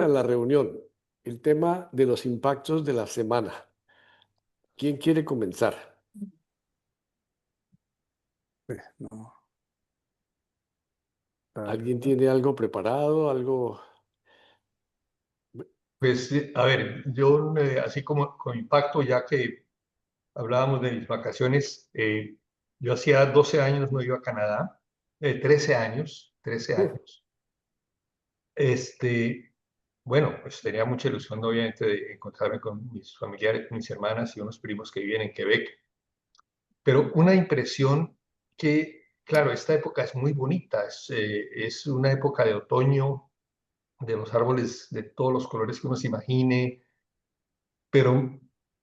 a la reunión, el tema de los impactos de la semana. ¿Quién quiere comenzar? No, a ¿Alguien ver. tiene algo preparado? ¿Algo? Pues, a ver, yo así como con impacto, ya que hablábamos de mis vacaciones, yo hacía 12 años no iba a Canadá, 13 años, 13 años. Bueno, pues tenía mucha ilusión, obviamente, de encontrarme con mis familiares, mis hermanas y unos primos que viven en Quebec, pero una impresión que, claro, esta época es muy bonita, es una época de otoño, de los árboles de todos los colores que uno se imagine, pero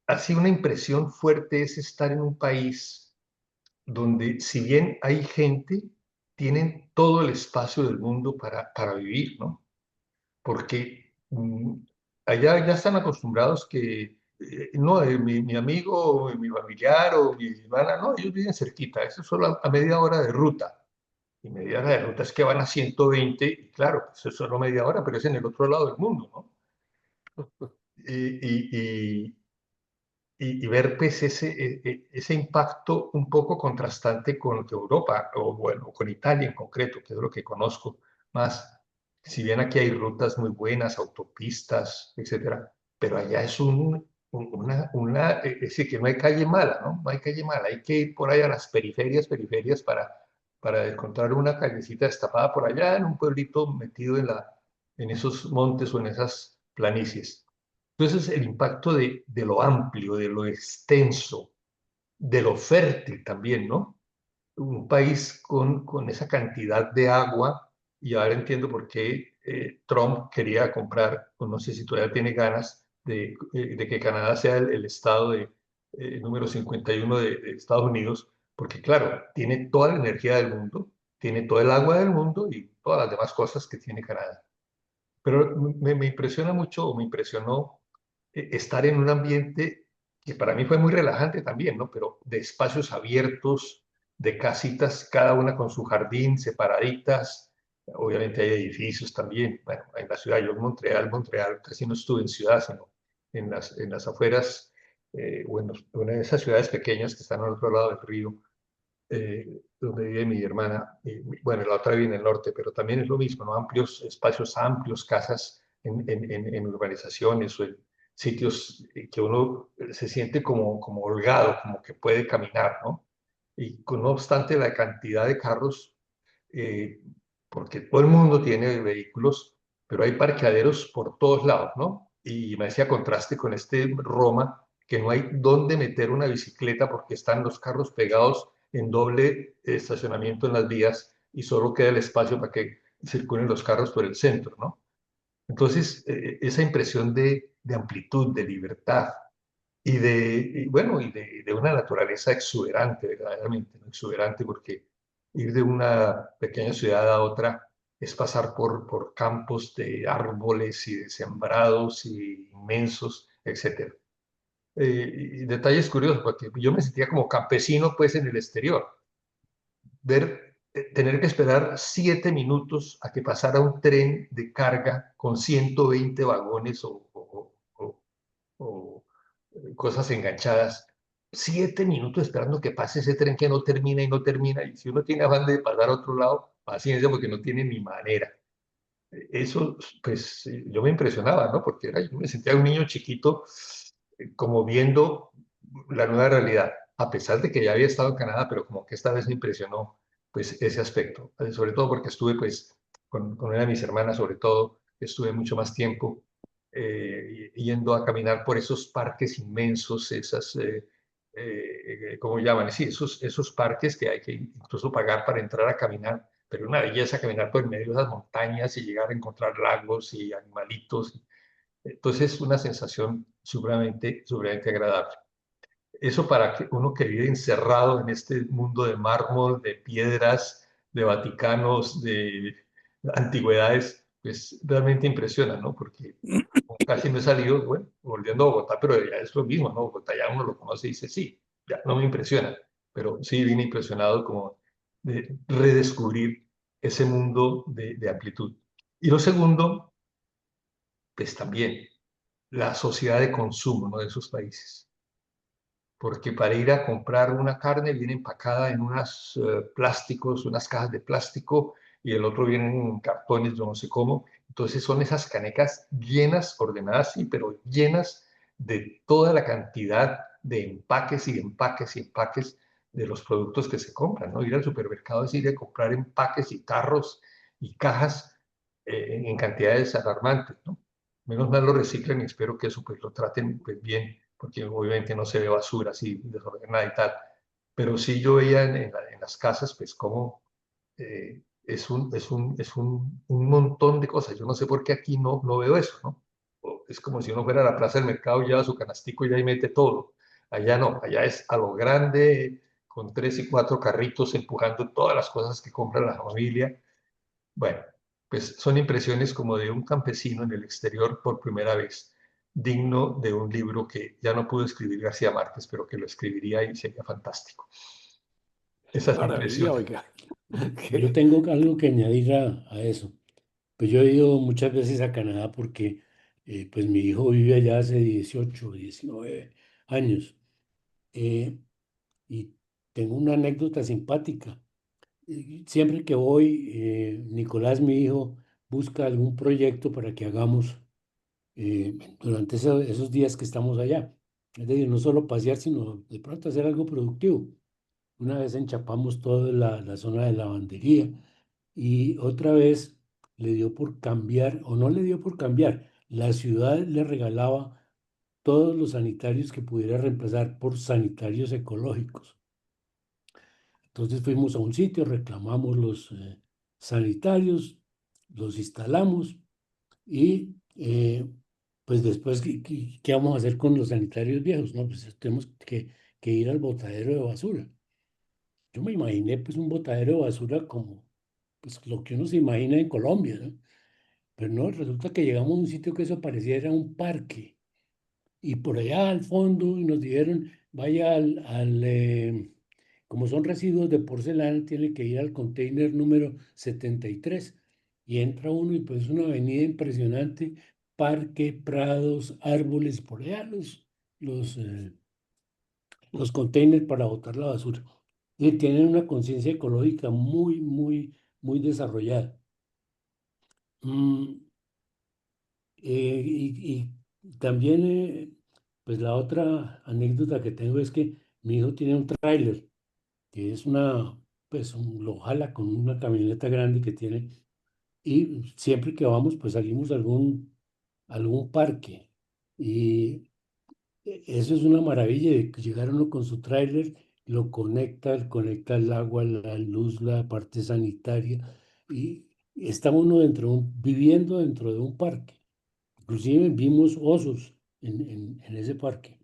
así una impresión fuerte es estar en un país donde, si bien hay gente, tienen todo el espacio del mundo para vivir, ¿no? Porque allá ya están acostumbrados que, no, mi amigo, mi familiar o mi hermana, no, ellos viven cerquita, eso es solo a media hora de ruta. Y media hora de ruta es que van a 120, y claro, pues eso es solo media hora, pero es en el otro lado del mundo, ¿no? Y, y ver pues ese impacto un poco contrastante con Europa, o bueno, con Italia en concreto, que es lo que conozco más. Si bien aquí hay rutas muy buenas, autopistas, etcétera, pero allá es es decir, que no hay calle mala, ¿no? No hay calle mala, hay que ir por ahí a las periferias para encontrar una callecita destapada por allá en un pueblito metido en esos montes o en esas planicies. Entonces, el impacto de lo amplio, de lo extenso, de lo fértil también, ¿no? Un país con esa cantidad de agua, y ahora entiendo por qué Trump quería comprar, o no sé si todavía tiene ganas, de que Canadá sea el estado número 51 de Estados Unidos, porque claro, tiene toda la energía del mundo, tiene todo el agua del mundo y todas las demás cosas que tiene Canadá. Pero me impresiona mucho, o me impresionó estar en un ambiente que para mí fue muy relajante también, ¿no? Pero de espacios abiertos, de casitas, cada una con su jardín, separaditas. Obviamente hay edificios también. Bueno, en la ciudad, yo en Montreal casi no estuve en ciudad, sino en las afueras, o en una de esas ciudades pequeñas que están al otro lado del río, donde vive mi hermana. Y, bueno, la otra vive en el norte, pero también es lo mismo, ¿no? Amplios, espacios amplios, casas en urbanizaciones o en sitios que uno se siente como holgado, como que puede caminar, ¿no? Y no obstante la cantidad de carros, eh, porque todo el mundo tiene vehículos, pero hay parqueaderos por todos lados, ¿no? Y me hacía contraste con este Roma, que no hay dónde meter una bicicleta porque están los carros pegados en doble estacionamiento en las vías y solo queda el espacio para que circulen los carros por el centro, ¿no? Entonces, esa impresión de amplitud, de libertad bueno, de una naturaleza exuberante, verdaderamente, ¿no? Exuberante, porque ir de una pequeña ciudad a otra es pasar por campos de árboles y de sembrados y inmensos, etcétera. Y detalles curiosos, porque yo me sentía como campesino, pues, en el exterior. Tener que esperar 7 minutos a que pasara un tren de carga con 120 vagones o cosas enganchadas. 7 minutos esperando que pase ese tren que no termina y no termina. Y si uno tiene afán de pasar a otro lado, paciencia, porque no tiene ni manera. Eso, pues, yo me impresionaba, ¿no? Porque yo me sentía un niño chiquito, como viendo la nueva realidad, a pesar de que ya había estado en Canadá, pero como que esta vez me impresionó, pues, ese aspecto. Sobre todo porque estuve, pues, con una de mis hermanas, sobre todo, estuve mucho más tiempo yendo a caminar por esos parques inmensos, ¿cómo llaman? Sí, esos parques que hay que incluso pagar para entrar a caminar, pero una belleza caminar por el medio de esas montañas y llegar a encontrar lagos y animalitos. Entonces, una sensación supremamente agradable. Eso para que uno que vive encerrado en este mundo de mármol, de piedras, de vaticanos, de antigüedades, pues realmente impresiona, ¿no? Porque casi no he salido, bueno, volviendo a Bogotá, pero ya es lo mismo, ¿no? Bogotá ya uno lo conoce y dice, sí, ya no me impresiona, pero sí vine impresionado como de redescubrir ese mundo de amplitud. Y lo segundo pues también la sociedad de consumo, ¿no?, de esos países. Porque para ir a comprar una carne viene empacada en unos plásticos, unas cajas de plástico, y el otro viene en cartones, yo no sé cómo. Entonces son esas canecas llenas, ordenadas, sí, pero llenas de toda la cantidad de empaques y empaques y empaques de los productos que se compran, ¿no? Ir al supermercado es ir a comprar empaques y tarros y cajas en cantidades alarmantes, ¿no? Menos mal lo reciclan y espero que eso pues lo traten pues bien, porque obviamente no se ve basura así desordenada y tal. Pero sí yo veía en las casas pues cómo un montón de cosas. Yo no sé por qué aquí no veo eso, ¿no? Es como si uno fuera a la plaza del mercado, lleva su canastico y ahí mete todo. Allá no, allá es a lo grande, con 3 y 4 carritos empujando todas las cosas que compra la familia. Bueno, pues son impresiones como de un campesino en el exterior por primera vez, digno de un libro que ya no pudo escribir García Márquez, pero que lo escribiría y sería fantástico. Qué Esas maravilla, impresiones. oiga. Yo Qué- tengo algo que añadir a eso. Pues yo he ido muchas veces a Canadá porque pues mi hijo vive allá hace 18, 19 años. eh, y tengo una anécdota simpática. Siempre que voy, Nicolás, mi hijo, busca algún proyecto para que hagamos durante esos días que estamos allá. Es decir, no solo pasear, sino de pronto hacer algo productivo. Una vez enchapamos toda la zona de lavandería y otra vez le dio por cambiar, o no le dio por cambiar, la ciudad le regalaba todos los sanitarios que pudiera reemplazar por sanitarios ecológicos. Entonces fuimos a un sitio, reclamamos los sanitarios, los instalamos y pues después, ¿qué vamos a hacer con los sanitarios viejos? No, pues tenemos que ir al botadero de basura. Yo me imaginé pues un botadero de basura como pues, lo que uno se imagina en Colombia, ¿no? Pero no, resulta que llegamos a un sitio que eso pareciera un parque. Y por allá al fondo y nos dijeron, vaya como son residuos de porcelana, tiene que ir al container número 73. Y entra uno y pues es una avenida impresionante, parque, prados, árboles, por allá los containers para botar la basura. Y tienen una conciencia ecológica muy, muy, muy desarrollada. Mm, y también, pues la otra anécdota que tengo es que mi hijo tiene un tráiler, que es lo jala con una camioneta grande que tiene, y siempre que vamos, pues salimos a algún parque. Y eso es una maravilla, de que llegar uno con su tráiler, lo conecta el agua, la luz, la parte sanitaria, y está uno viviendo dentro de un parque. Inclusive vimos osos en ese parque.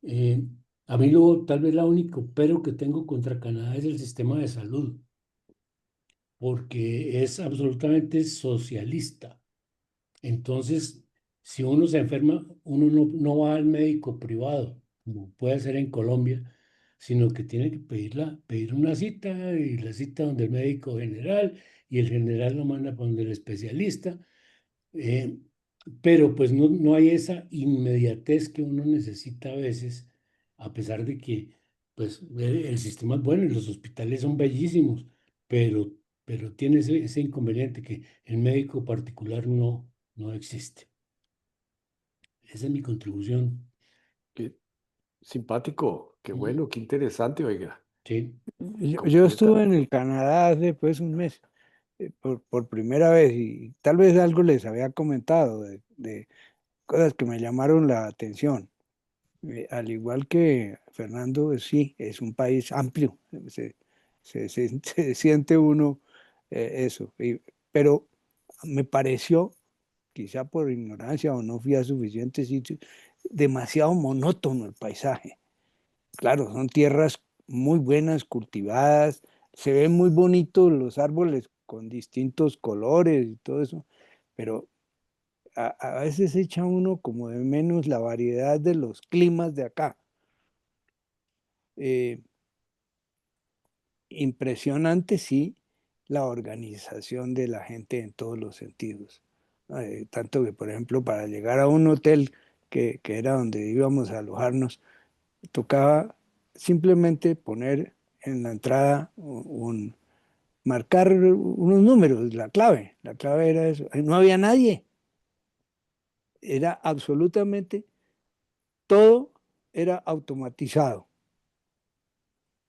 Eh, a mí tal vez la único pero que tengo contra Canadá es el sistema de salud, porque es absolutamente socialista. Entonces, si uno se enferma, uno no va al médico privado, como puede ser en Colombia, sino que tiene que pedir una cita y la cita donde el médico general y el general lo manda para donde el especialista. eh, pero pues no hay esa inmediatez que uno necesita a veces, a pesar de que pues el sistema es bueno y los hospitales son bellísimos, pero, pero tiene ese inconveniente que el médico particular no existe. Esa es mi contribución. qué simpático, qué Mm, bueno, qué interesante, oiga. sí, Yo estuve Completa. en el Canadá hace pues un mes por primera vez y tal vez algo les había comentado de cosas que me llamaron la atención. Al igual que Fernando, sí, es un país amplio, se siente uno eso, pero me pareció, quizá por ignorancia o no fui a suficientes sitios, demasiado monótono el paisaje. Claro, son tierras muy buenas, cultivadas, se ven muy bonitos los árboles con distintos colores y todo eso, pero a veces echa uno como de menos la variedad de los climas de acá. Eh, Impresionante, sí, la organización de la gente en todos los sentidos. Tanto que, por ejemplo, para llegar a un hotel que era donde íbamos a alojarnos, tocaba simplemente poner en la entrada marcar unos números, la clave era eso. Ahí no había nadie, era absolutamente todo era automatizado.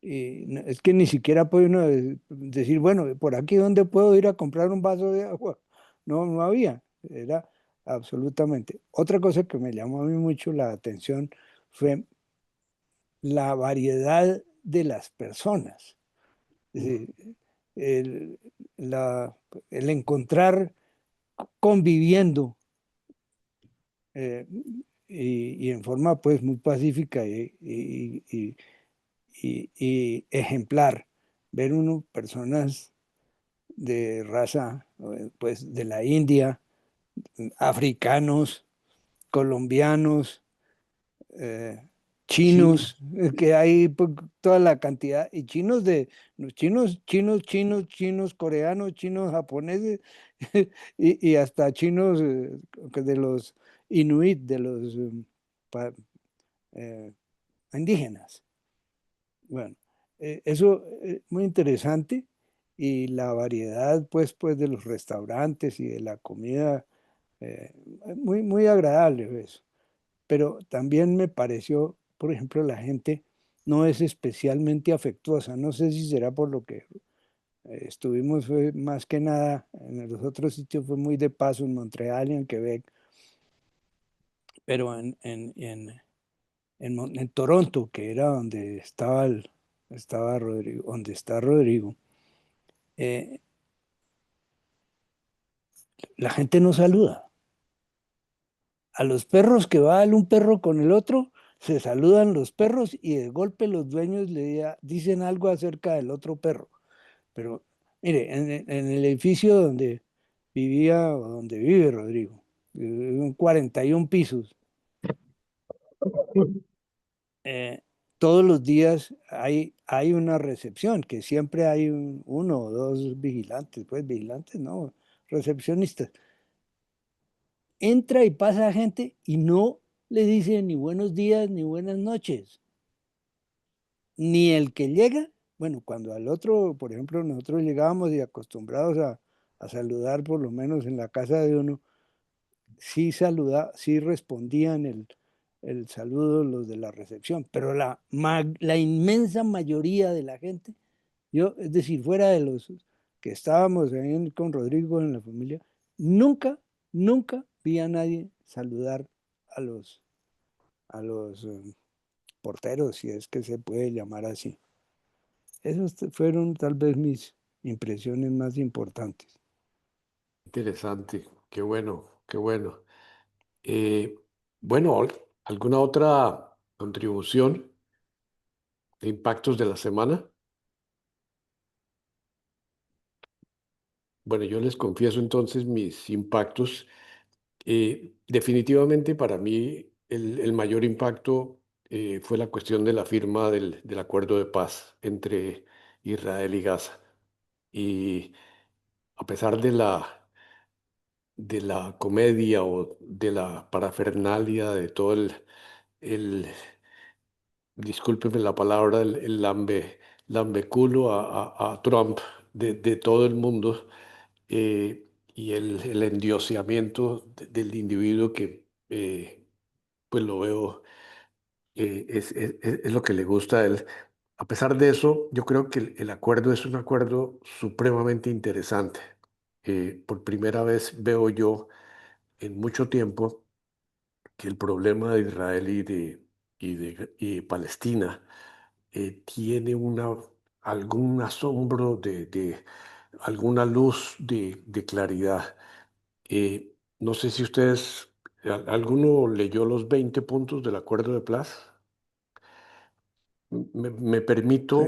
Y es que ni siquiera puede uno decir, bueno, por aquí dónde puedo ir a comprar un vaso de agua. No, no había, era absolutamente. Otra cosa que me llamó a mí mucho la atención fue la variedad de las personas. Es decir, el, la- el encontrar conviviendo eh, y en forma pues muy pacífica y ejemplar, ver uno personas de raza pues de la India, africanos, colombianos, eh, Sí, chinos, que hay pues, toda la cantidad, y chinos de los chinos, coreanos, chinos japoneses, y hasta chinos de los inuit, de los pa- eh, indígenas. Bueno, eso es muy interesante y la variedad pues de los restaurantes y de la comida, eh, muy, muy agradable eso. Pero también me pareció, por ejemplo, la gente no es especialmente afectuosa. No sé si será por lo que estuvimos fue más que nada en los otros sitios, fue muy de paso en Montreal y en Quebec, pero en Toronto, que era donde estaba Rodrigo, donde está Rodrigo, eh, la gente no saluda. A los perros que va un perro con el otro, se saludan los perros y de golpe los dueños dicen algo acerca del otro perro. Pero mire, en el edificio donde vivía o donde vive Rodrigo, en 41 pisos, eh, todos los días hay una recepción, que siempre hay uno o dos vigilantes, pues vigilantes, no, recepcionistas. Entra y pasa gente y no le dice ni buenos días ni buenas noches. Ni el que llega, bueno, cuando al otro, por ejemplo, nosotros llegábamos y acostumbrados a saludar por lo menos en la casa de uno, sí respondían el saludo los de la recepción, pero la inmensa mayoría de la gente, es decir, fuera de los que estábamos ahí con Rodrigo en la familia, nunca, nunca vi a nadie saludar a los porteros, si es que se puede llamar así. Esas fueron tal vez mis impresiones más importantes. Interesante, qué bueno, qué bueno. Eh, bueno, ¿alguna otra contribución de impactos de la semana? Bueno, yo les confieso entonces mis impactos. Definitivamente para mí el mayor impacto fue la cuestión de la firma del acuerdo de paz entre Israel y Gaza. Y a pesar de la comedia o de la parafernalia, de todo el discúlpeme la palabra, el lambeculo a Trump de todo el mundo, y el endioseamiento del individuo que pues lo veo, es lo que le gusta a él. A pesar de eso, yo creo que el acuerdo es un acuerdo supremamente interesante. Por primera vez veo yo en mucho tiempo que el problema de Israel y Palestina tiene algún asombro alguna luz de claridad. No sé si ustedes, ¿alguno leyó los 20 puntos del acuerdo de paz? Me, me Sí, permito,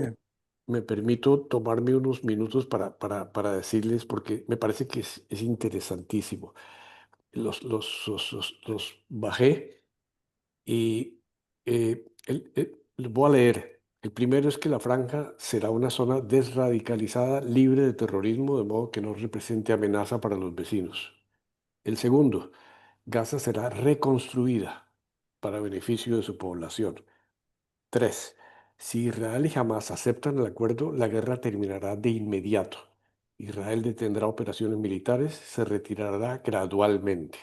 me permito tomarme unos minutos para decirles, porque me parece que es interesantísimo. Los bajé y les voy a leer. El primero es que la franja será una zona desradicalizada, libre de terrorismo, de modo que no represente amenaza para los vecinos. El segundo, Gaza será reconstruida para beneficio de su población. 3. Si Israel y Hamas aceptan el acuerdo, la guerra terminará de inmediato. Israel detendrá operaciones militares, se retirará gradualmente.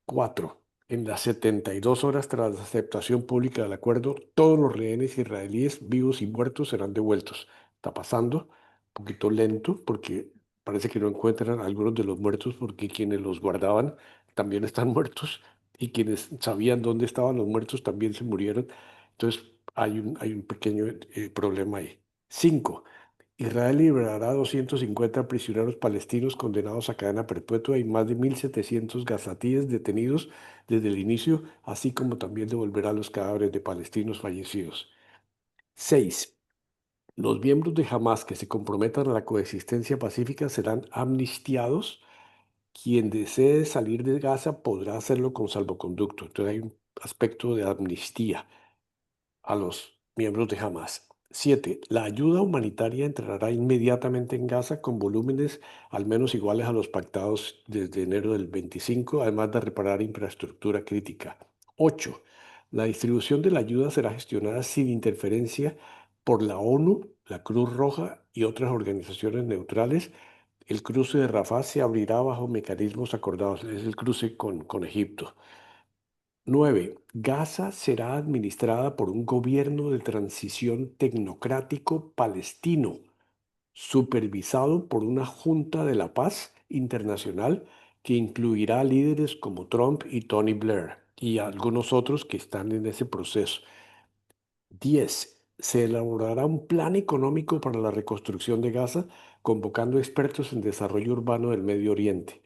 4. En las 72 horas tras la aceptación pública del acuerdo, todos los rehenes israelíes vivos y muertos serán devueltos. Está pasando un poquito lento porque parece que no encuentran a algunos de los muertos porque quienes los guardaban también están muertos y quienes sabían dónde estaban los muertos también se murieron. Entonces hay un pequeño problema ahí. 5. Israel liberará 250 prisioneros palestinos condenados a cadena perpetua y más de 1.700 gazatíes detenidos desde el inicio, así como también devolverá los cadáveres de palestinos fallecidos. 6. Los miembros de Hamas que se comprometan a la coexistencia pacífica serán amnistiados. Quien desee salir de Gaza podrá hacerlo con salvoconducto. Entonces hay un aspecto de amnistía a los miembros de Hamas. 7. La ayuda humanitaria entrará inmediatamente en Gaza con volúmenes al menos iguales a los pactados desde enero del 25, además de reparar infraestructura crítica. 8. La distribución de la ayuda será gestionada sin interferencia por la ONU, la Cruz Roja y otras organizaciones neutrales. El cruce de Rafah se abrirá bajo mecanismos acordados, es el cruce con Egipto. 9. Gaza será administrada por un gobierno de transición tecnocrático palestino, supervisado por una Junta de la Paz Internacional que incluirá líderes como Trump y Tony Blair y algunos otros que están en ese proceso. 10. Se elaborará un plan económico para la reconstrucción de Gaza, convocando expertos en desarrollo urbano del Medio Oriente.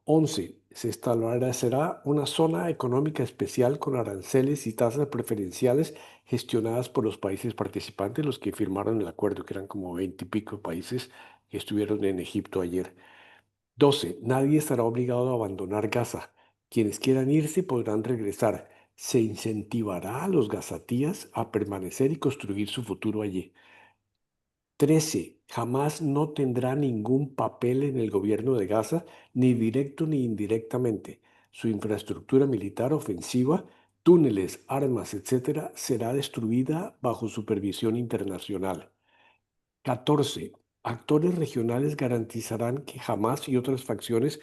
11. Se establecerá una zona económica especial con aranceles y tasas preferenciales gestionadas por los países participantes, los que firmaron el acuerdo, que eran como 20 y pico países que estuvieron en Egipto ayer. 12. Nadie estará obligado a abandonar Gaza. Quienes quieran irse podrán regresar. Se incentivará a los gazatíes a permanecer y construir su futuro allí. 13. Jamás no tendrá ningún papel en el gobierno de Gaza, ni directo ni indirectamente. Su infraestructura militar ofensiva, túneles, armas, etcétera, será destruida bajo supervisión internacional. 14. Actores regionales garantizarán que Hamas y otras facciones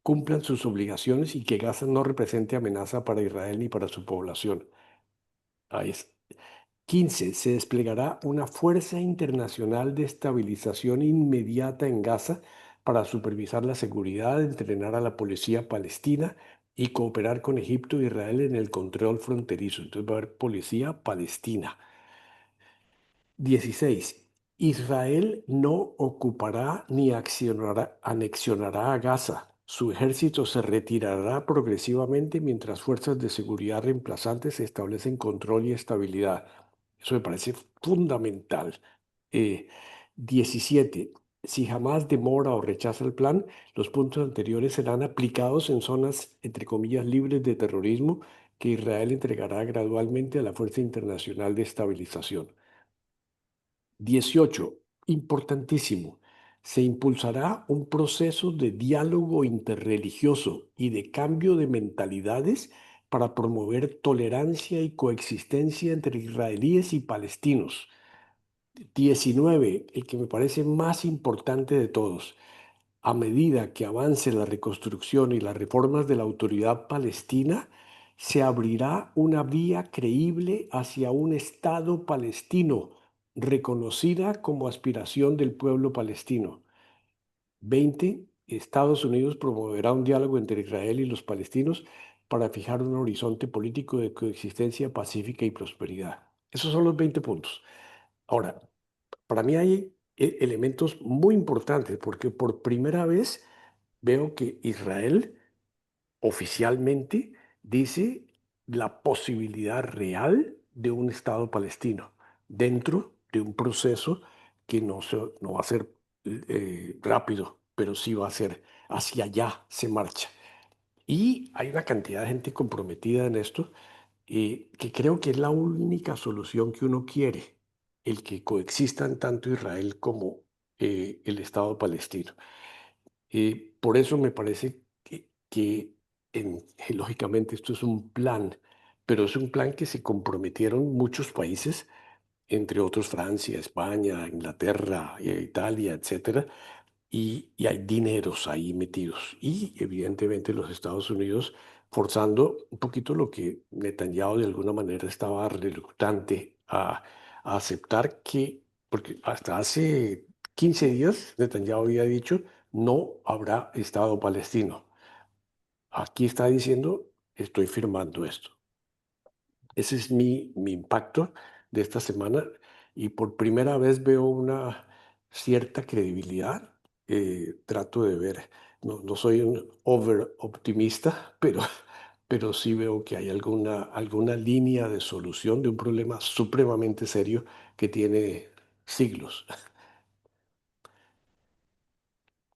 cumplan sus obligaciones y que Gaza no represente amenaza para Israel ni para su población. Ahí es. 15. Se desplegará una fuerza internacional de estabilización inmediata en Gaza para supervisar la seguridad, entrenar a la policía palestina y cooperar con Egipto e Israel en el control fronterizo. Entonces va a haber policía palestina. 16. Israel no ocupará ni anexionará a Gaza. Su ejército se retirará progresivamente mientras fuerzas de seguridad reemplazantes establecen control y estabilidad. Eso me parece fundamental. Eh, 17. Si jamás demora o rechaza el plan, los puntos anteriores serán aplicados en zonas, entre comillas, libres de terrorismo que Israel entregará gradualmente a la Fuerza Internacional de Estabilización. 18. Importantísimo. Se impulsará un proceso de diálogo interreligioso y de cambio de mentalidades para promover tolerancia y coexistencia entre israelíes y palestinos. 19. El que me parece más importante de todos. A medida que avance la reconstrucción y las reformas de la autoridad palestina, se abrirá una vía creíble hacia un Estado palestino, reconocida como aspiración del pueblo palestino. 20. Estados Unidos promoverá un diálogo entre Israel y los palestinos para fijar un horizonte político de coexistencia pacífica y prosperidad. Esos son los 20 puntos. Ahora, para mí hay elementos muy importantes porque por primera vez veo que Israel oficialmente dice la posibilidad real de un Estado palestino dentro de un proceso que no va a ser rápido, pero sí va a ser hacia allá se marcha. Y hay una cantidad de gente comprometida en esto que creo que es la única solución que uno quiere, el que coexistan tanto Israel como el Estado palestino. Por eso me parece que lógicamente esto es un plan, pero es un plan que se comprometieron muchos países, entre otros Francia, España, Inglaterra, Italia, etcétera, y hay dineros ahí metidos. Y evidentemente los Estados Unidos forzando un poquito lo que Netanyahu de alguna manera estaba reluctante a aceptar que, porque hasta hace 15 días Netanyahu había dicho no habrá Estado palestino. Aquí está diciendo estoy firmando esto. Ese es mi impacto de esta semana y por primera vez veo una cierta credibilidad. Trato de ver, no soy un over optimista, pero sí veo que hay alguna línea de solución de un problema supremamente serio que tiene siglos.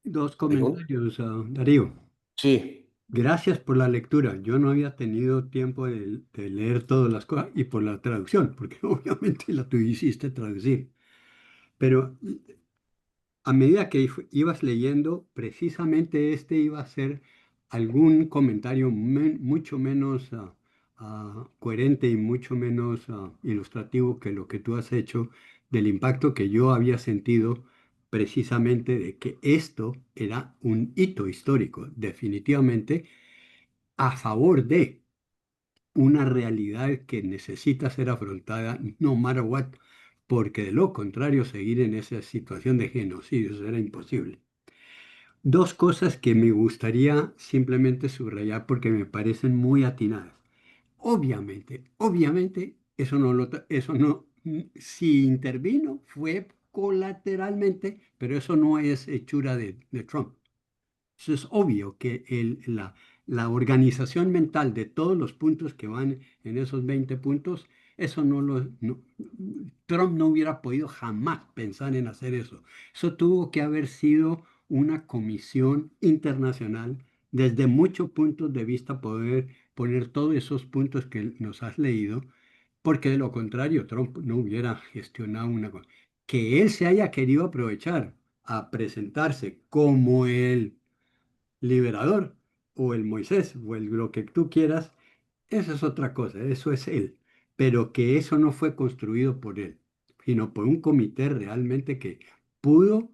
Dos Según, comentarios, Darío. sí, Gracias por la lectura. Yo no había tenido tiempo de leer todas las cosas y por la traducción, porque obviamente la tú hiciste traducir. Pero a medida que ibas leyendo, precisamente este iba a ser algún comentario mucho menos coherente y mucho menos ilustrativo que lo que tú has hecho del impacto que yo había sentido precisamente de que esto era un hito histórico, definitivamente a favor de una realidad que necesita ser afrontada no matter what, porque de lo contrario seguir en esa situación de genocidio será imposible. Dos cosas que me gustaría simplemente subrayar porque me parecen muy atinadas. Obviamente, eso no, si intervino fue colateralmente, pero eso no es hechura de Trump. Eso es obvio que la organización mental de todos los puntos que van en esos 20 puntos, eso Trump no hubiera podido jamás pensar en hacer eso. Eso tuvo que haber sido una comisión internacional desde muchos puntos de vista poder poner todos esos puntos que nos has leído, porque de lo contrario Trump no hubiera gestionado una cosa. Que él se haya querido aprovechar a presentarse como el liberador o el Moisés o lo que tú quieras, eso es otra cosa, eso es él. Pero que eso no fue construido por él, sino por un comité realmente que pudo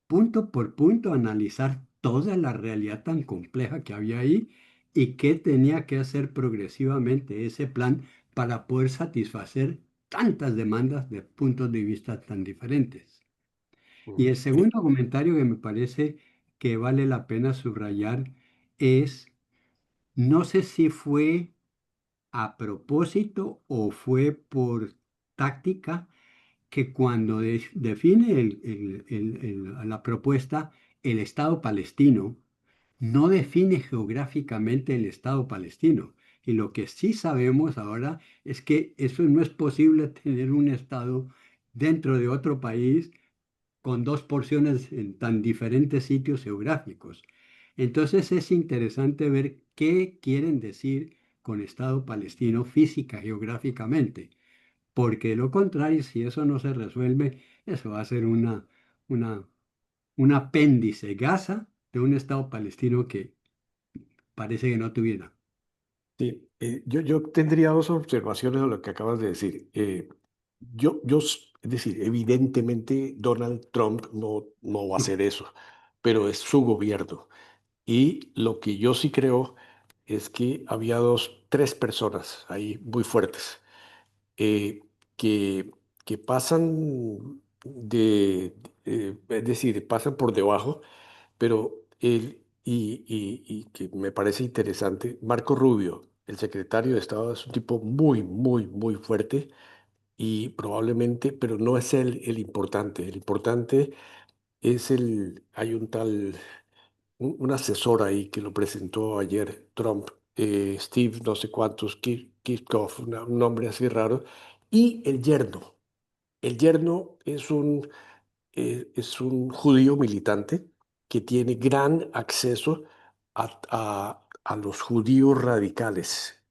punto por punto analizar toda la realidad tan compleja que había ahí y qué tenía que hacer progresivamente ese plan para poder satisfacer tantas demandas de puntos de vista tan diferentes. Y el sí, segundo comentario que me parece que vale la pena subrayar es, no sé si fue a propósito o fue por táctica, que cuando define la propuesta el Estado palestino, no define geográficamente el Estado palestino. Y lo que sí sabemos ahora es que eso no es posible tener un Estado dentro de otro país con dos porciones en tan diferentes sitios geográficos. Entonces es interesante ver qué quieren decir con Estado palestino física, geográficamente, porque de lo contrario, si eso no se resuelve, eso va a ser una, un apéndice Gaza de un Estado palestino que parece que no tuviera. sí. Yo tendría dos observaciones a lo que acabas de decir. Es decir, evidentemente Donald Trump no va a hacer eso, pero es su gobierno. Y lo que yo sí creo es que había tres personas ahí muy fuertes eh, que, que pasan es decir, pasan por debajo, pero y que me parece interesante, Marco Rubio, el secretario de Estado, es un tipo muy fuerte y probablemente, pero no es el importante. El importante es hay un tal, un asesor ahí que lo presentó ayer Trump, Steve no sé cuántos, Kiskoff, un nombre así raro, y el yerno. El yerno es un judío militante que tiene gran acceso a los judíos radicales,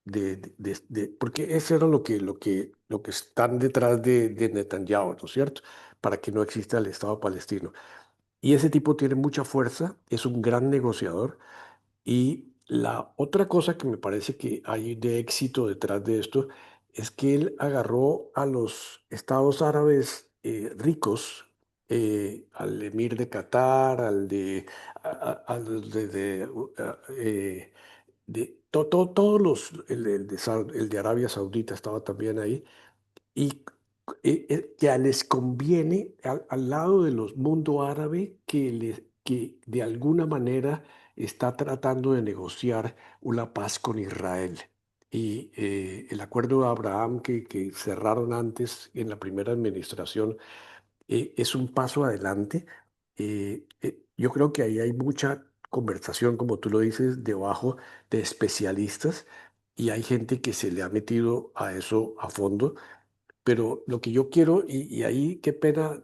porque eso era lo que están detrás de Netanyahu, ¿no es cierto? Para que no exista el Estado palestino. Y ese tipo tiene mucha fuerza, es un gran negociador y La otra cosa que me parece que hay de éxito detrás de esto es que él agarró a los estados árabes ricos, al emir de Qatar, al de, a los todos los, el de Arabia Saudita estaba también ahí, y que les conviene al lado de los mundo árabe que de alguna manera está tratando de negociar una paz con Israel. Y el acuerdo de Abraham que cerraron antes en la primera administración es un paso adelante. Yo creo que ahí hay mucha conversación, como tú lo dices, debajo de especialistas y hay gente que se le ha metido a eso a fondo, pero lo que yo quiero, y ahí qué pena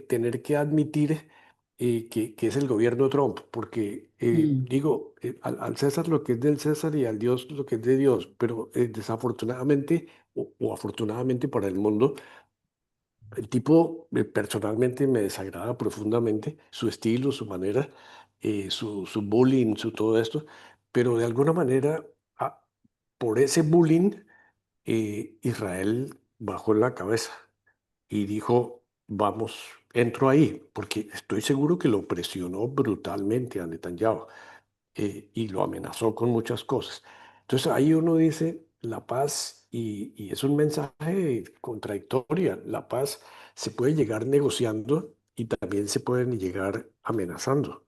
tener que admitir que es el gobierno Trump, porque Mm. digo, al César lo que es del César y al Dios lo que es de Dios, pero desafortunadamente o afortunadamente para el mundo, el tipo personalmente me desagrada profundamente, su estilo, su manera, su bullying, su todo esto, pero de alguna manera, por ese bullying, Israel bajó la cabeza y dijo, vamos, entro ahí, porque estoy seguro que lo presionó brutalmente a Netanyahu y lo amenazó con muchas cosas. Entonces ahí uno dice, la paz, y es un mensaje contradictorio, la paz se puede llegar negociando y también se pueden llegar amenazando,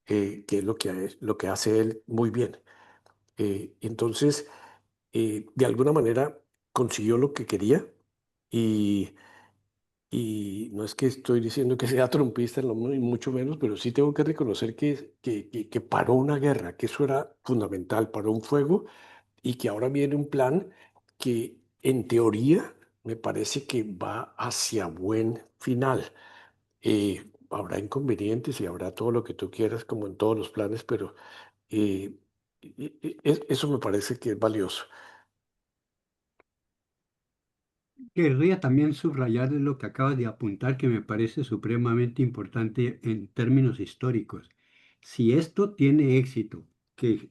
que es lo que hace él muy bien. Entonces, de alguna manera consiguió lo que quería y y no es que estoy diciendo que sea trumpista, ni mucho menos, pero sí tengo que reconocer que paró una guerra, que eso era fundamental, paró un fuego y que ahora viene un plan que en teoría me parece que va hacia buen final. Habrá inconvenientes y habrá todo lo que tú quieras, como en todos los planes, pero eh, eso me parece que es valioso. Querría también subrayar lo que acabas de apuntar, que me parece supremamente importante en términos históricos. Si esto tiene éxito, que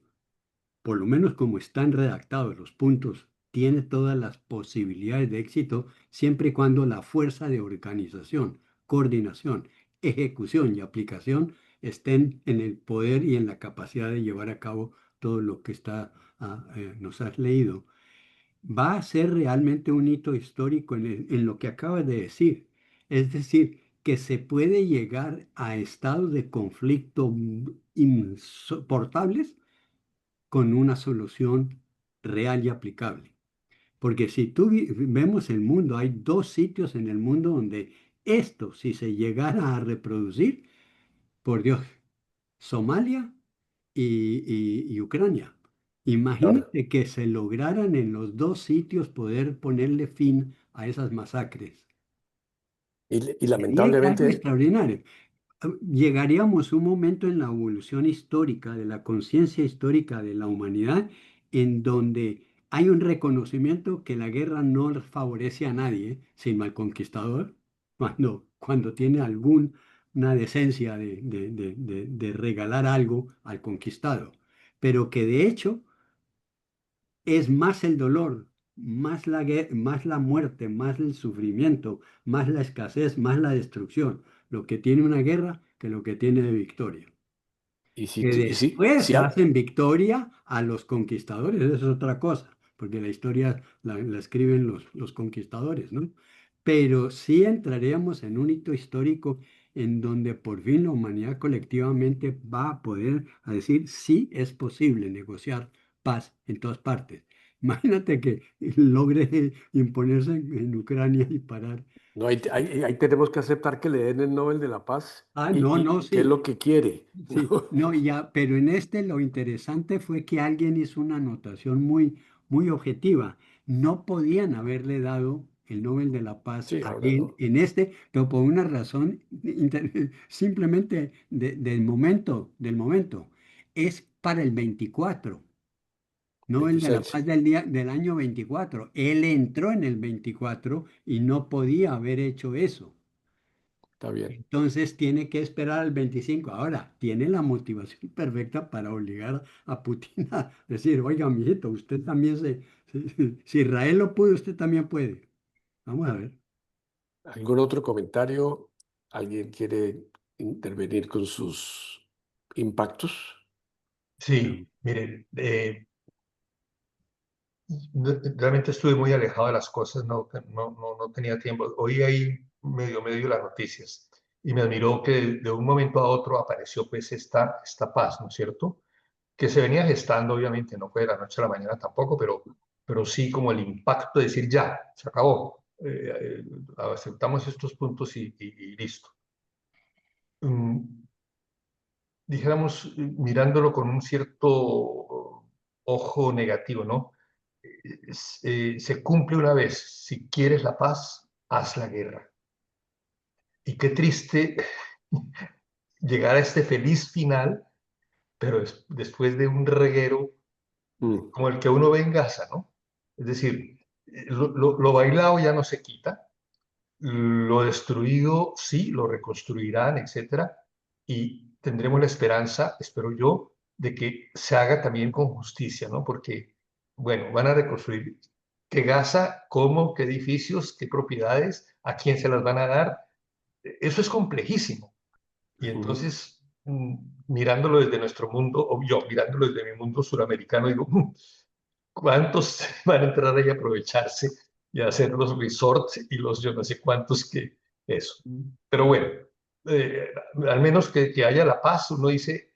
por lo menos como están redactados los puntos, tiene todas las posibilidades de éxito, siempre y cuando la fuerza de organización, coordinación, ejecución y aplicación estén en el poder y en la capacidad de llevar a cabo todo lo que nos has leído. Va a ser realmente un hito histórico en lo que acabas de decir. Es decir, que se puede llegar a estados de conflicto insoportables con una solución real y aplicable. Porque si vemos el mundo, hay dos sitios en el mundo donde esto, si se llegara a reproducir, por Dios, Somalia y Ucrania. Claro. Imagínate que se lograran en los dos sitios poder ponerle fin a esas masacres. Y Sería algo lamentablemente, extraordinario. Llegaríamos a un momento en la evolución histórica, de la conciencia histórica de la humanidad, en donde hay un reconocimiento que la guerra no favorece a nadie, sino al conquistador, cuando tiene alguna decencia de regalar algo al conquistado, pero que de hecho es más el dolor, más la muerte, más el sufrimiento, más la escasez, más la destrucción, lo que tiene una guerra que lo que tiene de victoria. y si, Que tú- y si, después si, hacen victoria a los conquistadores, eso es otra cosa, porque la historia la escriben los conquistadores, ¿no? Pero sí entraríamos en un hito histórico en donde por fin la humanidad colectivamente va a poder a decir sí es posible negociar paz en todas partes. Imagínate que logre imponerse en Ucrania y parar. no, ahí tenemos que aceptar que le den el Nobel de la Paz Ah, no, no, y qué es sí. lo que quiere, Sí, ¿no? no, ya, pero en este lo interesante fue que alguien hizo una anotación muy objetiva. No podían haberle dado el Nobel de la Paz Sí, a ahora él no. en este, pero por una razón simplemente del momento. Es para el 24, Nobel de la 26. Paz del año 24. Él entró en el 24 y no podía haber hecho eso. Está bien. Entonces tiene que esperar al 25. Ahora, tiene la motivación perfecta para obligar a Putin a decir, oiga, mijito, usted también si Israel lo pudo, usted también puede. Vamos a ver. ¿Algún otro comentario? ¿Alguien quiere intervenir con sus impactos? Sí, miren, realmente estuve muy alejado de las cosas, no tenía tiempo. Oí ahí medio las noticias y me admiró que de un momento a otro apareció pues esta paz, ¿no es cierto? Que se venía gestando, obviamente, no fue de la noche a la mañana tampoco, pero sí como el impacto de decir ya, se acabó, aceptamos estos puntos y listo. Mm, Dijéramos, mirándolo con un cierto ojo negativo, ¿no? Se cumple una vez. Si quieres la paz, haz la guerra. Y qué triste llegar a este feliz final, pero después de un reguero Mm, como el que uno ve en Gaza, ¿no? Es decir, lo bailado ya no se quita, lo destruido sí, lo reconstruirán, etcétera, y tendremos la esperanza, espero yo, de que se haga también con justicia, ¿no? Porque, bueno, van a reconstruir qué Gaza, cómo, qué edificios, qué propiedades, a quién se las van a dar. Eso es complejísimo. Y ujú, entonces, mirándolo desde nuestro mundo, o yo mirándolo desde mi mundo suramericano, digo, ¿cuántos van a entrar ahí a aprovecharse y a hacer los resorts y los yo no sé cuántos que eso? Pero bueno, eh, al menos que haya la paz, uno dice,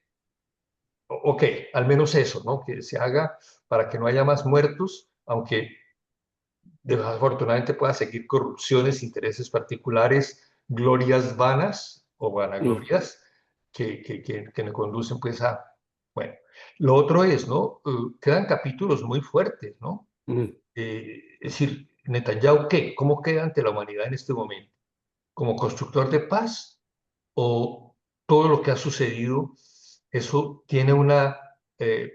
ok, al menos eso, ¿no? Que se haga para que no haya más muertos, aunque desafortunadamente pueda seguir corrupciones, intereses particulares, glorias vanas o mm, vanaglorias que nos conducen pues a, bueno, lo otro es, ¿no? Quedan capítulos muy fuertes, ¿no? mm, Es decir, Netanyahu, ¿qué? ¿Cómo queda ante la humanidad en este momento? ¿Como constructor de paz o todo lo que ha sucedido, eso tiene una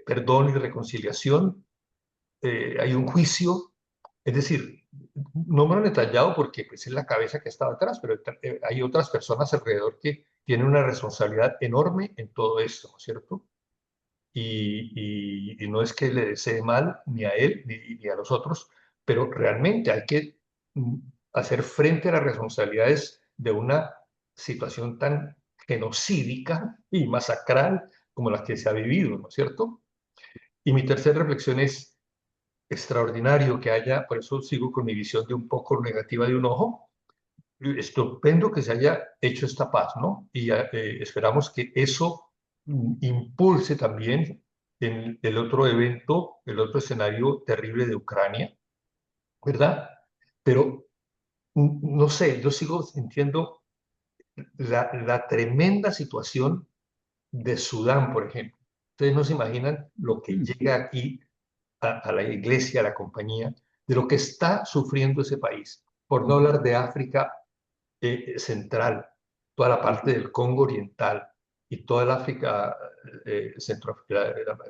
perdón y reconciliación? Hay un juicio, es decir, nombro a Netanyahu porque pues, es la cabeza que estaba atrás, pero hay otras personas alrededor que tienen una responsabilidad enorme en todo esto, ¿no es cierto? Y no es que le desee mal ni a él ni a los otros, pero realmente hay que mm, hacer frente a las responsabilidades de una situación tan genocídica y masacral como la que se ha vivido, ¿no es cierto? Y mi tercera reflexión es extraordinario que haya, por eso sigo con mi visión de un poco negativa de un ojo, estupendo que se haya hecho esta paz, ¿no? Y esperamos que eso impulse también el otro evento, el otro escenario terrible de Ucrania, ¿verdad? Pero no sé, yo sigo sintiendo la tremenda situación de Sudán, por ejemplo. Ustedes no se imaginan lo que Mm. llega aquí a la iglesia, a la compañía, de lo que está sufriendo ese país. Por no hablar de África central, toda la parte del Congo oriental y toda el África,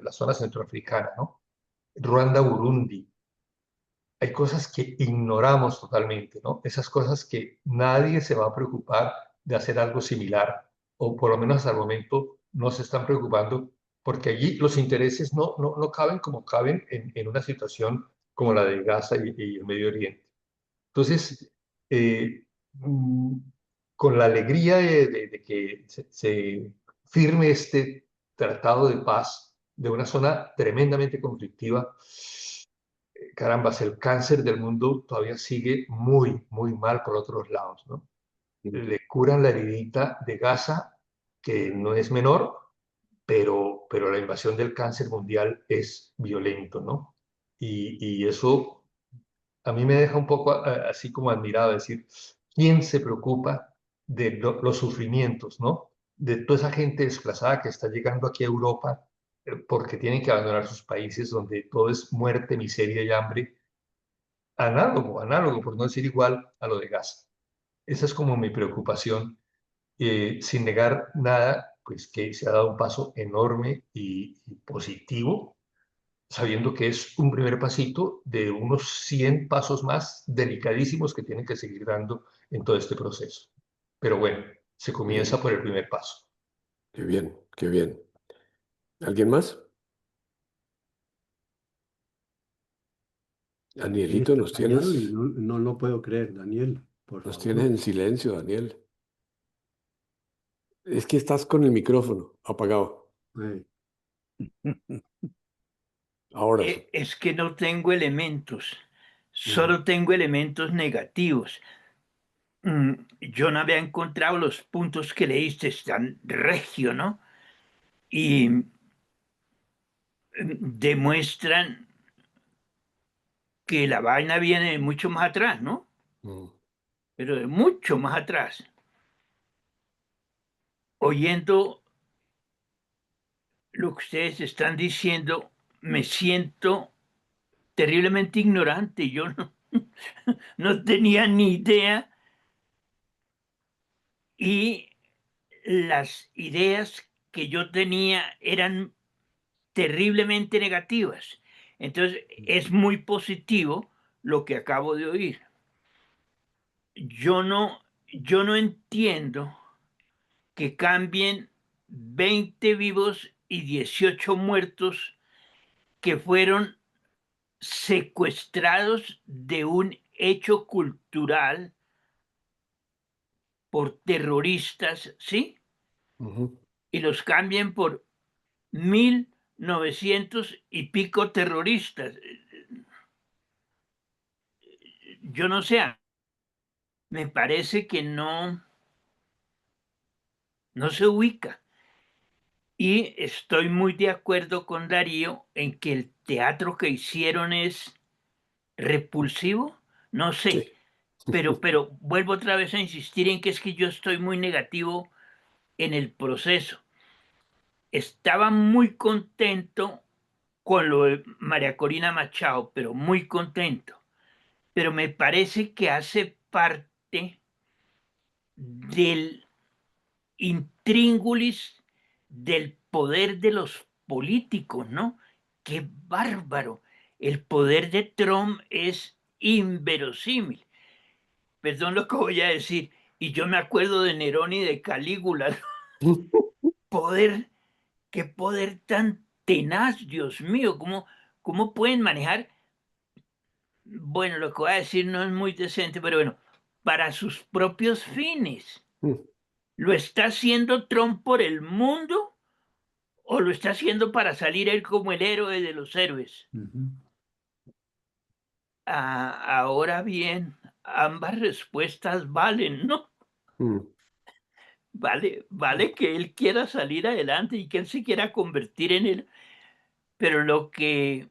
la zona centroafricana, ¿no? Ruanda, Burundi. Hay cosas que ignoramos totalmente, ¿no? Esas cosas que nadie se va a preocupar de hacer algo similar, o por lo menos hasta el momento no se están preocupando, porque allí los intereses no caben como caben en una situación como la de Gaza y el Medio Oriente. Entonces, eh, mm, con la alegría de que se firme este tratado de paz de una zona tremendamente conflictiva, carambas, el cáncer del mundo todavía sigue muy mal por otros lados, ¿no? mm. Le curan la heridita de Gaza, que no es menor, pero la invasión del cáncer mundial es violento, ¿no? Y eso a mí me deja un poco así como admirado, decir, ¿quién se preocupa de los sufrimientos, ¿no? De toda esa gente desplazada que está llegando aquí a Europa porque tienen que abandonar sus países donde todo es muerte, miseria y hambre, análogo, por no decir igual a lo de Gaza. Esa es como mi preocupación, sin negar nada, pues que se ha dado un paso enorme y positivo, sabiendo que es un primer pasito de unos 100 pasos más delicadísimos que tienen que seguir dando en todo este proceso. pero bueno, se comienza Bien, por el primer paso. qué bien, qué bien. ¿Alguien más? Él Danielito, está callado y no lo puedo creer, Daniel, por nos tienes favor. en silencio, Daniel. Es que estás con el micrófono apagado. Eh, Ahora sí. Es que no tengo elementos, Mm, solo tengo elementos negativos. Yo no había encontrado los puntos que leíste tan regio, ¿no? Y demuestran que la vaina viene de mucho más atrás, ¿no? mm, Pero de mucho más atrás. Oyendo lo que ustedes están diciendo, me siento terriblemente ignorante. Yo no, no tenía ni idea y las ideas que yo tenía eran terriblemente negativas. Entonces, es muy positivo lo que acabo de oír. Yo no entiendo que cambien 20 vivos y 18 muertos que fueron secuestrados de un hecho cultural por terroristas, ¿sí? ujú. Y los cambien por 1900 y pico terroristas. Yo no sé, me parece que no se ubica. Y estoy muy de acuerdo con Darío en que el teatro que hicieron es repulsivo, no sé, Sí. pero vuelvo otra vez a insistir en que es que yo estoy muy negativo en el proceso. Estaba muy contento con lo de María Corina Machado, pero muy contento. Pero me parece que hace parte del intríngulis del poder de los políticos, ¿no? ¡Qué bárbaro! El poder de Trump es inverosímil. Perdón lo que voy a decir. Y yo me acuerdo de Nerón y de Calígula. Poder, qué poder tan tenaz, Dios mío. ¿Cómo pueden manejar? Bueno, lo que voy a decir no es muy decente, pero bueno, para sus propios fines. Mm, ¿Lo está haciendo Trump por el mundo o lo está haciendo para salir él como el héroe de los héroes? ujú. Ahora bien, ambas respuestas valen, ¿no? mm, Vale que él quiera salir adelante y que él se quiera convertir en él, pero lo que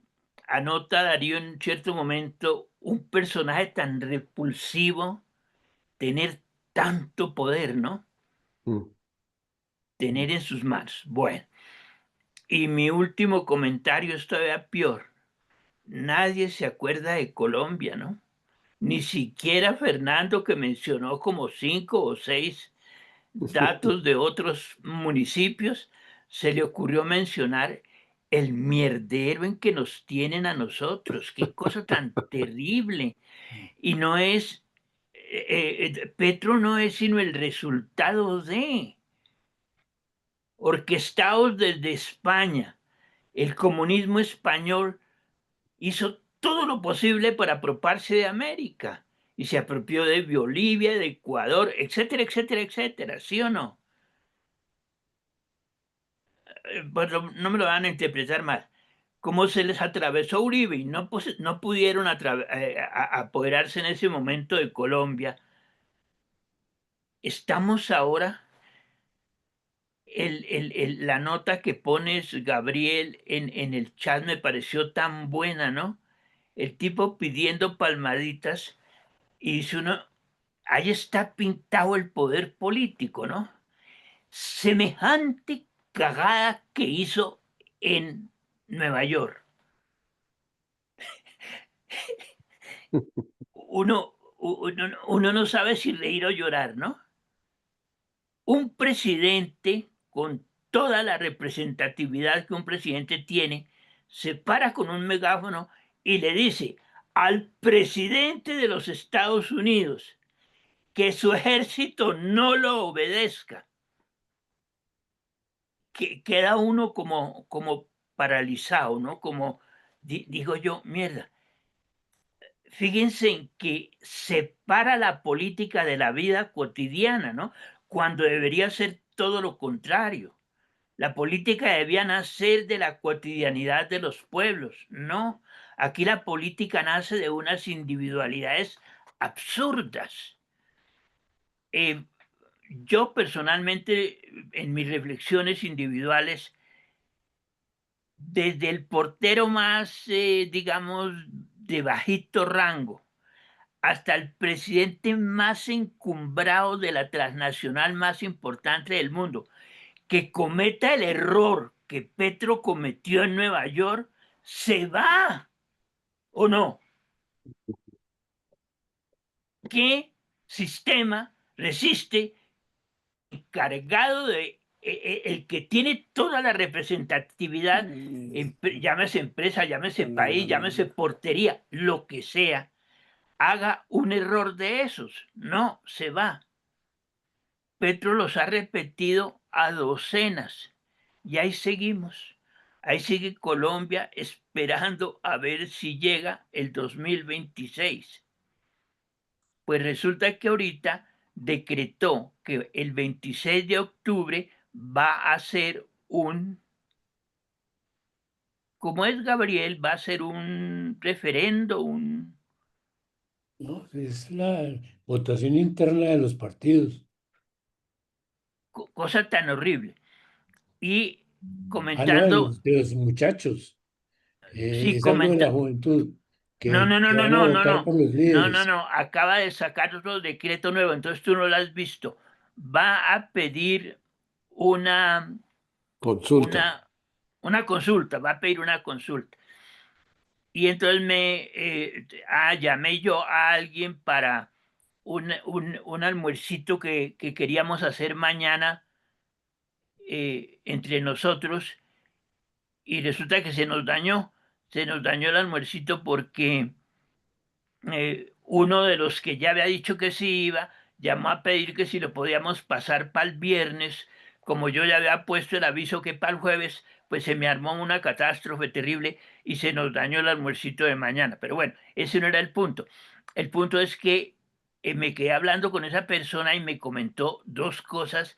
anota Darío en cierto momento, un personaje tan repulsivo, tener tanto poder, ¿no? mm. Tener en sus manos. Bueno, y mi último comentario es todavía peor. Nadie se acuerda de Colombia, ¿no? Ni siquiera Fernando, que mencionó como 5 o 6 datos de otros municipios, se le ocurrió mencionar el mierdero en que nos tienen a nosotros. Qué cosa tan terrible. Y no es, Petro no es sino el resultado de, orquestados desde España. El comunismo español hizo todo lo posible para apropiarse de América y se apropió de Bolivia, de Ecuador, etcétera, etcétera, etcétera, ¿sí o no? Pues no me lo van a interpretar mal. Cómo se les atravesó Uribe y no pudieron apoderarse en ese momento de Colombia. Estamos ahora, la nota que pones, Gabriel, en el chat me pareció tan buena, ¿no? El tipo pidiendo palmaditas y dice uno, ahí está pintado el poder político, ¿no? Semejante cagada que hizo en Nueva York. Uno no sabe si reír o llorar, ¿no? Un presidente con toda la representatividad que un presidente tiene, se para con un megáfono y le dice al presidente de los Estados Unidos, que su ejército no lo obedezca, que queda uno como paralizado, ¿no? Como digo yo, mierda. Fíjense en que separa la política de la vida cotidiana, ¿no? Cuando debería ser todo lo contrario. La política debía nacer de la cotidianidad de los pueblos. No, aquí la política nace de unas individualidades absurdas. Eh, yo personalmente, en mis reflexiones individuales, desde el portero más, digamos, de bajito rango, hasta el presidente más encumbrado de la transnacional más importante del mundo, que cometa el error que Petro cometió en Nueva York, se va, ¿o no? ¿Qué sistema resiste encargado de el que tiene toda la representatividad, llámese empresa, llámese país, llámese portería, lo que sea, haga un error de esos? No, se va. Petro los ha repetido a docenas y ahí seguimos. Ahí sigue Colombia esperando a ver si llega el 2026. Pues resulta que ahorita decretó que el 26 de octubre va a ser como es Gabriel, va a ser un referendo, ¿no? Es la votación interna de los partidos. cosa tan horrible. Y No, comentando, de los muchachos. sí, Es algo de la comenta, juventud no, no, no, que no, van a no, no, votar no, por los no, no, líderes. no, acaba de sacar otro decreto nuevo, entonces tú no lo has visto. Va a pedir una, Consulta. una consulta, va a pedir una consulta. Y entonces llamé yo a alguien para un almuercito que queríamos hacer mañana entre nosotros y resulta que se nos dañó el almuercito porque uno de los que ya había dicho que sí iba, llamó a pedir que si lo podíamos pasar para el viernes, como yo ya había puesto el aviso que para el jueves, pues se me armó una catástrofe terrible y se nos dañó el almuercito de mañana. Pero bueno, ese no era el punto. El punto es que me quedé hablando con esa persona y me comentó dos cosas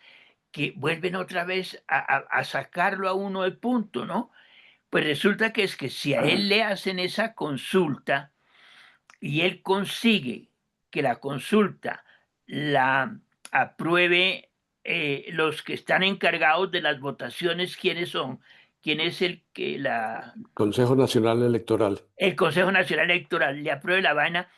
que vuelven otra vez a sacarlo a uno del punto, ¿no? Pues resulta que es que si a él le hacen esa consulta, y él consigue que la consulta la apruebe los que están encargados de las votaciones, ¿quiénes son? ¿Quién es Consejo Nacional Electoral. el Consejo Nacional Electoral le apruebe la vaina?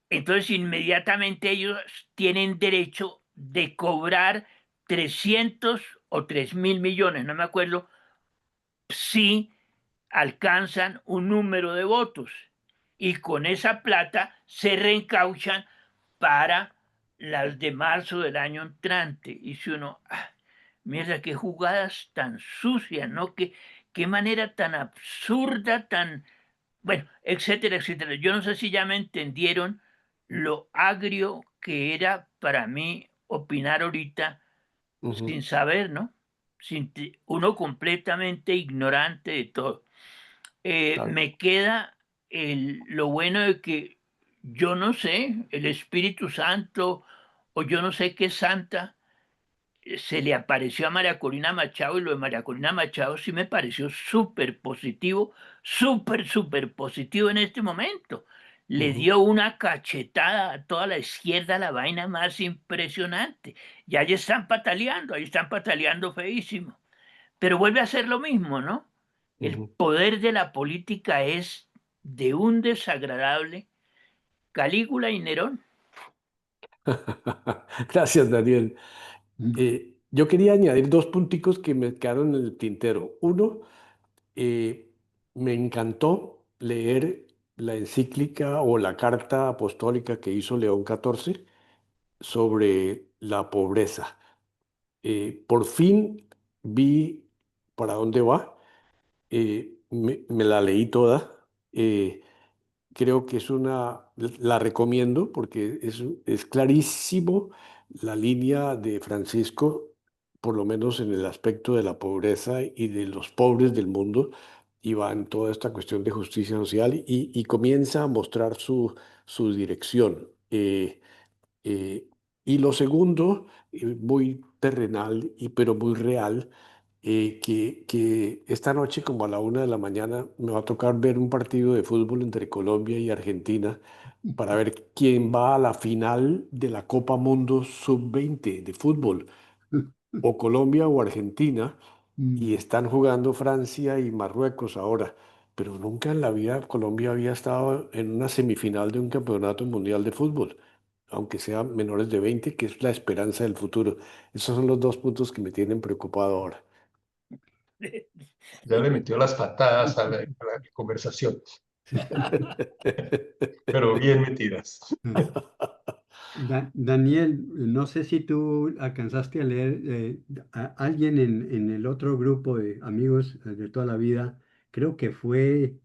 Entonces inmediatamente ellos tienen derecho de cobrar 300 o 3.000 millones, no me acuerdo, si alcanzan un número de votos y con esa plata se reencauchan para las de marzo del año entrante. Y si uno, mierda, qué jugadas tan sucias, ¿no? Qué manera tan absurda, tan, bueno, etcétera, etcétera. Yo no sé si ya me entendieron lo agrio que era para mí opinar ahorita Ujú, sin saber, ¿no? Uno completamente ignorante de todo. claro. Me queda lo bueno de que yo no sé, el Espíritu Santo o yo no sé qué santa se le apareció a María Corina Machado y lo de María Corina Machado sí me pareció súper positivo, súper, súper positivo en este momento. Le Ujú. dio una cachetada a toda la izquierda, la vaina más impresionante. Y ahí están pataleando feísimo. Pero vuelve a ser lo mismo, ¿no? El Ujú. poder de la política es de un desagradable. Calígula y Nerón. Gracias, Daniel. Mm. Yo quería añadir dos punticos que me quedaron en el tintero. Uno, me encantó leer la encíclica o la carta apostólica que hizo León XIV sobre la pobreza. Por fin vi para dónde va. Me la leí toda. creo que la recomiendo porque es clarísimo la línea de Francisco, por lo menos en el aspecto de la pobreza y de los pobres del mundo, y va en toda esta cuestión de justicia social y comienza a mostrar su dirección. Y lo segundo, muy terrenal, pero muy real, que esta noche, como a la 1 de la mañana, me va a tocar ver un partido de fútbol entre Colombia y Argentina para ver quién va a la final de la Copa Mundo Sub-20 de fútbol, o Colombia o Argentina, y Mm. están jugando Francia y Marruecos ahora. Pero nunca en la vida Colombia había estado en una semifinal de un campeonato mundial de fútbol, aunque sean menores de 20, que es la esperanza del futuro. Esos son los dos puntos que me tienen preocupado ahora. Ya le metió las patadas a la conversación, pero bien metidas. Daniel, no sé si tú alcanzaste a leer a alguien en el otro grupo de amigos de toda la vida, creo que fue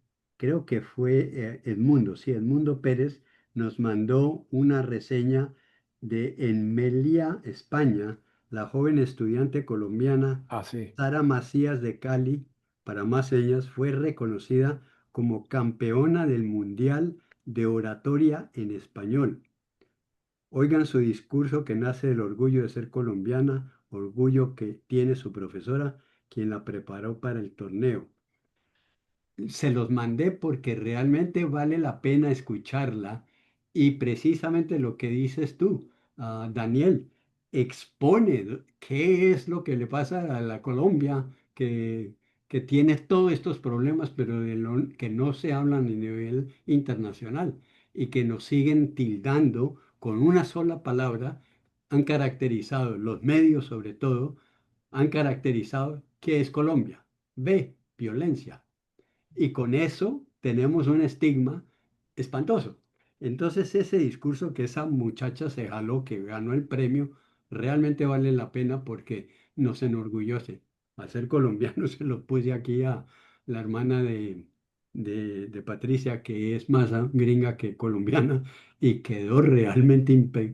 Edmundo, sí, Edmundo Pérez nos mandó una reseña de en Melilla, España, la joven estudiante colombiana Ah, sí. Sara Macías de Cali, para más señas, fue reconocida como campeona del Mundial de Oratoria en Español. Oigan su discurso que nace del orgullo de ser colombiana, orgullo que tiene su profesora, quien la preparó para el torneo. Se los mandé porque realmente vale la pena escucharla y precisamente lo que dices tú, Daniel, expone qué es lo que le pasa a la Colombia, que tiene todos estos problemas, pero que no se hablan a nivel internacional y que nos siguen tildando con una sola palabra, han caracterizado, los medios sobre todo, han caracterizado qué es Colombia. B, violencia. Y con eso tenemos un estigma espantoso. Entonces ese discurso que esa muchacha se jaló, que ganó el premio, realmente vale la pena porque nos enorgullece. Al ser colombiano se lo puse aquí a la hermana de Patricia, que es más gringa que colombiana, y quedó realmente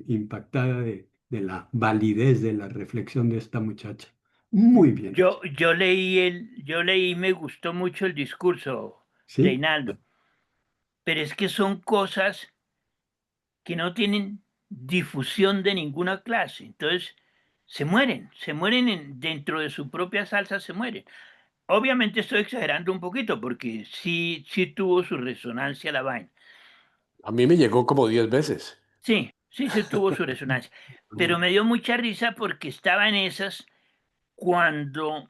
impactada de la validez de la reflexión de esta muchacha. Muy bien hecho. Yo leí, me gustó mucho el discurso, ¿Sí? Reinaldo, pero es que son cosas que no tienen difusión de ninguna clase. Entonces, se mueren dentro de su propia salsa, se mueren. Obviamente estoy exagerando un poquito porque sí, sí tuvo su resonancia la vaina. A mí me llegó como 10 veces. Sí, sí, sí tuvo su resonancia. Pero me dio mucha risa porque estaba en esas cuando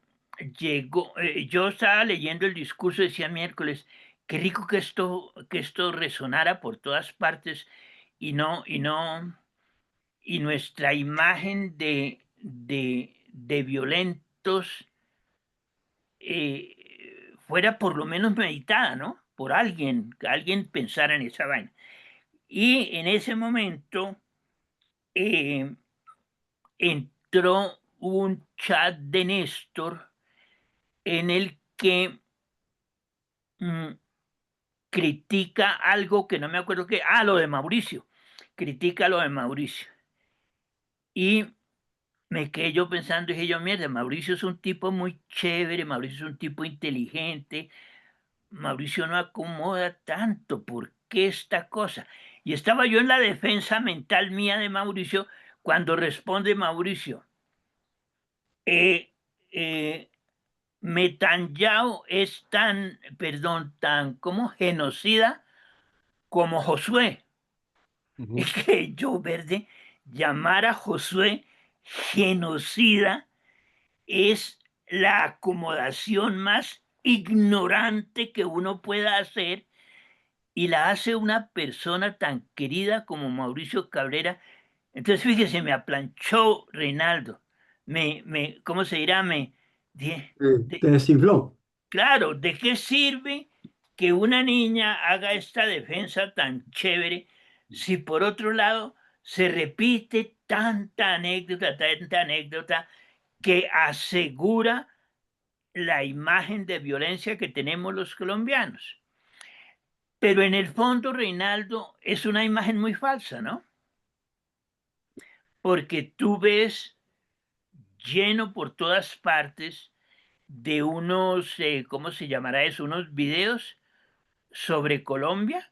llegó, yo estaba leyendo el discurso, decía miércoles, qué rico que esto resonara por todas partes y no, y nuestra imagen de violentos fuera por lo menos meditada, ¿no? Por alguien, que alguien pensara en esa vaina. Y en ese momento eh, entró un chat de Néstor en el que mm, critica algo que no me acuerdo qué, lo de Mauricio, critica lo de Mauricio. Y me quedé yo pensando, dije yo, mierda, Mauricio es un tipo muy chévere, Mauricio es un tipo inteligente, Mauricio no acomoda tanto, ¿por qué esta cosa? Y estaba yo en la defensa mental mía de Mauricio cuando responde Mauricio, eh, eh, Netanyahu es tan, perdón, tan como genocida como Josué. Ujú. Es que yo, verde, llamar a Josué genocida es la acomodación más ignorante que uno pueda hacer y la hace una persona tan querida como Mauricio Cabrera. Entonces, fíjese, me aplanchó Reinaldo. ¿Cómo se dirá? Te desinfló. Claro, ¿de qué sirve que una niña haga esta defensa tan chévere si por otro lado se repite tanta anécdota que asegura la imagen de violencia que tenemos los colombianos? Pero en el fondo, Reinaldo, es una imagen muy falsa, ¿no? Porque tú ves lleno por todas partes de unos, ¿cómo se llamará eso? Unos videos sobre Colombia.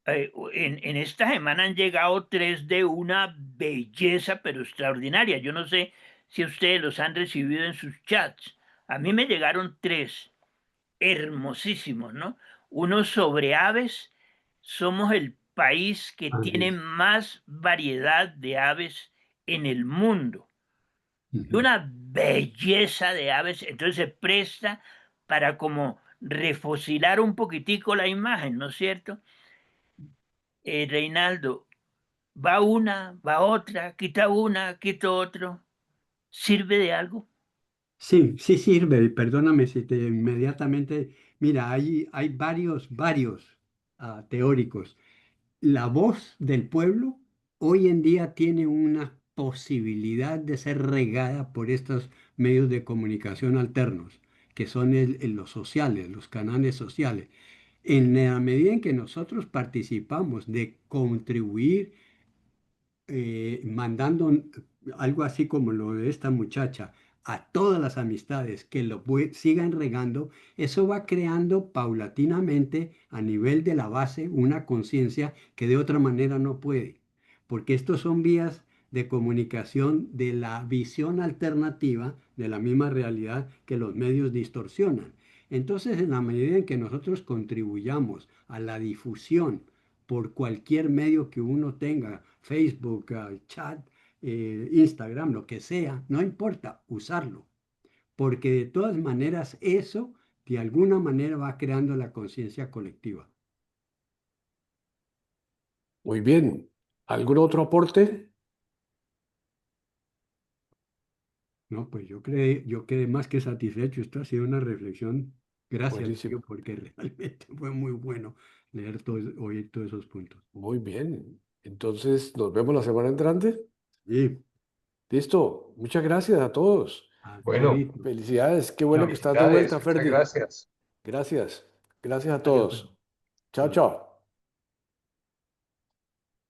En esta semana han llegado 3 de una belleza, pero extraordinaria. Yo no sé si ustedes los han recibido en sus chats. A mí me llegaron 3 hermosísimos, ¿no? Uno sobre aves. Somos el país que tiene Andes. más variedad de aves en el mundo. Y Ujú. una belleza de aves. Entonces se presta para como refocilar un poquitico la imagen, ¿no es cierto? Reinaldo, va una, va otra, quita otro. ¿Sirve de algo? Sí, sí sirve, y perdóname si te inmediatamente, mira, hay varios teóricos. La voz del pueblo hoy en día tiene una posibilidad de ser regada por estos medios de comunicación alternos, que son los sociales, los canales sociales. En la medida en que nosotros participamos de contribuir mandando algo así como lo de esta muchacha a todas las amistades que sigan regando, eso va creando paulatinamente a nivel de la base una conciencia que de otra manera no puede, porque estos son vías de comunicación de la visión alternativa de la misma realidad que los medios distorsionan. Entonces, en la medida en que nosotros contribuyamos a la difusión por cualquier medio que uno tenga, Facebook, chat, Instagram, lo que sea, no importa, usarlo, porque de todas maneras eso de alguna manera va creando la conciencia colectiva. Muy bien. ¿Algún otro aporte? No, pues yo quedé más que satisfecho. Esto ha sido una reflexión. Gracias, Darío, Buenísimo. porque realmente fue muy bueno leer oír todos esos puntos. Muy bien. Entonces, nos vemos la semana entrante. Sí, Listo. Muchas gracias a todos. hasta Bueno, ahorita. Felicidades. Qué bueno Chao. que estás de vuelta, felicidades, muchas Ferdi. gracias. Gracias. Gracias a Adiós. todos. Chao, chao.